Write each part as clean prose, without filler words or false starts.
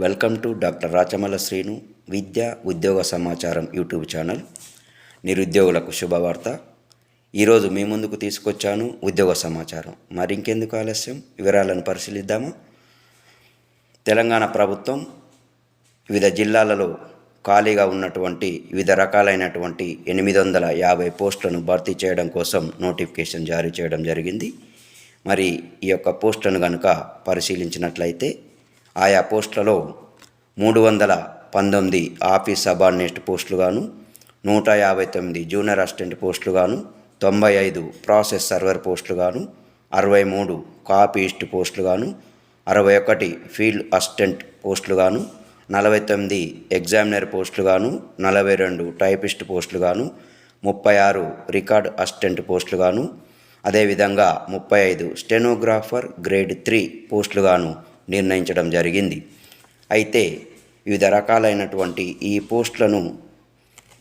Welcome to doctor Rachamalla Srinu విద్య ఉద్యోగ సమాచారం యూట్యూబ్ ఛానల్. నిరుద్యోగులకు శుభవార్త. ఈరోజు మీ ముందుకు తీసుకొచ్చాను ఉద్యోగ సమాచారం. మరి ఇంకెందుకు ఆలస్యం, వివరాలను పరిశీలిద్దామా. తెలంగాణ ప్రభుత్వం వివిధ జిల్లాలలో ఖాళీగా ఉన్నటువంటి వివిధ రకాలైనటువంటి 850 పోస్టులను భర్తీ చేయడం కోసం నోటిఫికేషన్ జారీ చేయడం జరిగింది. మరి ఈ యొక్క పోస్టులను కనుక పరిశీలించినట్లయితే ఆయా పోస్టులలో 319 ఆఫీస్ సబార్డినేట్ పోస్టులు గాను, 159 జూనియర్ అసిస్టెంట్ పోస్టులు గాను, 95 ప్రాసెస్ సర్వర్ పోస్టులు గాను, 63 కాపీయిస్ట్ పోస్టులు గాను, 61 ఫీల్డ్ అసిస్టెంట్ పోస్టులు గాను, 49 ఎగ్జామినర్ పోస్టులు గాను, 42 టైపిస్ట్ పోస్టులు గాను, 36 రికార్డ్ అసిస్టెంట్ పోస్టులు గాను, అదేవిధంగా 35 స్టెనోగ్రాఫర్ గ్రేడ్ 3 పోస్టులు గాను నిర్ణయించడం జరిగింది. అయితే వివిధ రకాలైనటువంటి ఈ పోస్టులను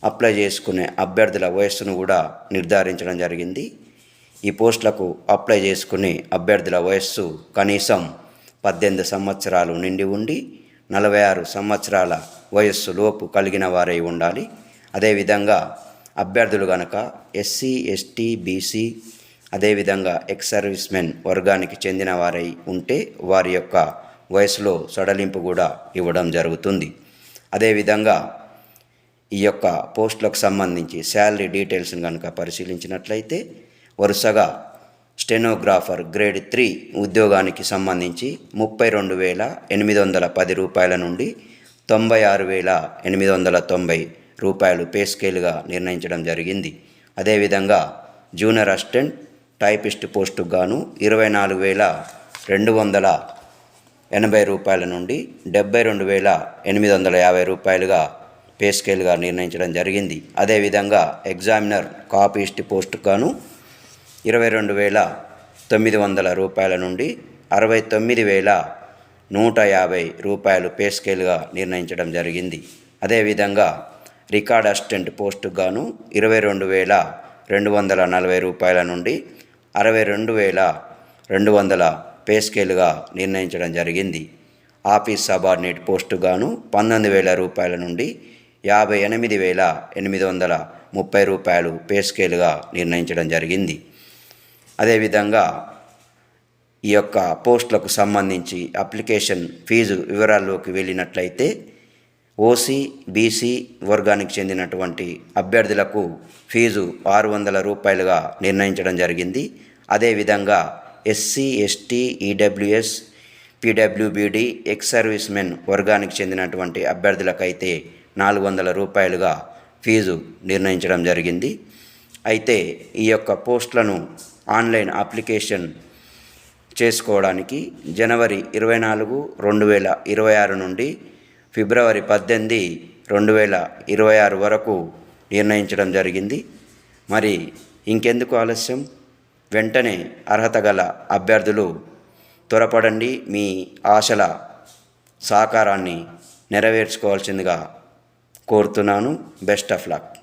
అప్లై చేసుకునే అభ్యర్థుల వయస్సును కూడా నిర్ధారించడం జరిగింది. ఈ పోస్టులకు అప్లై చేసుకునే అభ్యర్థుల వయస్సు కనీసం 18 సంవత్సరాలు నిండి ఉండి 46 సంవత్సరాల వయస్సు లోపు కలిగిన వారై ఉండాలి. అదేవిధంగా అభ్యర్థులు కనుక ఎస్సీ, ఎస్టీ, బీసీ, అదేవిధంగా ఎక్స్ సర్వీస్ మెన్ వర్గానికి చెందిన వారై ఉంటే వారి యొక్క వయసులో సడలింపు కూడా ఇవ్వడం జరుగుతుంది. అదేవిధంగా ఈ యొక్క పోస్టులకు సంబంధించి శాలరీ డీటెయిల్స్ని కనుక పరిశీలించినట్లయితే వరుసగా స్టెనోగ్రాఫర్ గ్రేడ్ 3 ఉద్యోగానికి సంబంధించి 32,810 రూపాయల నుండి 96,890 రూపాయలు పే స్కేల్గా నిర్ణయించడం జరిగింది. అదేవిధంగా జూనియర్ అసిస్టెంట్ టైపిస్ట్ పోస్టుకు గాను 24,280 రూపాయల నుండి 72,850 రూపాయలుగా పే స్కేల్గా నిర్ణయించడం జరిగింది. అదేవిధంగా ఎగ్జామినర్ కాపీయిస్ట్ పోస్టుకు గాను 22,900 రూపాయల నుండి 69,150 రూపాయలు పే స్కేల్గా నిర్ణయించడం జరిగింది. అదేవిధంగా రికార్డ్ అసిస్టెంట్ పోస్టుకు గాను 22,240 రూపాయల నుండి 62,200 పే స్కేలుగా నిర్ణయించడం జరిగింది. ఆఫీస్ సబార్డినేట్ పోస్టుకు గాను 19,000 రూపాయల నుండి 58,830 రూపాయలు పే స్కేలుగా నిర్ణయించడం జరిగింది. అదేవిధంగా ఈ యొక్క పోస్టులకు సంబంధించి అప్లికేషన్ ఫీజు వివరాల్లోకి వెళ్ళినట్లయితే ఓసీ, బీసీ వర్గానికి చెందినటువంటి అభ్యర్థులకు ఫీజు 600 రూపాయలుగా నిర్ణయించడం జరిగింది. అదేవిధంగా SC, ST, EWS, PWBD, ex service men వర్గానికి చెందినటువంటి అభ్యర్థులకైతే 400 రూపాయలుగా ఫీజు నిర్ణయించడం జరిగింది. అయితే ఈ యొక్క పోస్టులను ఆన్లైన్ అప్లికేషన్ చేసుకోవడానికి జనవరి 24, 2026 నుండి ఫిబ్రవరి 18, 2026 వరకు నిర్ణయించడం జరిగింది. మరి ఇంకెందుకు ఆలస్యం, వెంటనే అర్హత గల అభ్యర్థులు త్వరపడండి. మీ ఆశల సాకారాన్ని నెరవేర్చుకోవాల్సిందిగా కోరుతున్నాను. Best of luck.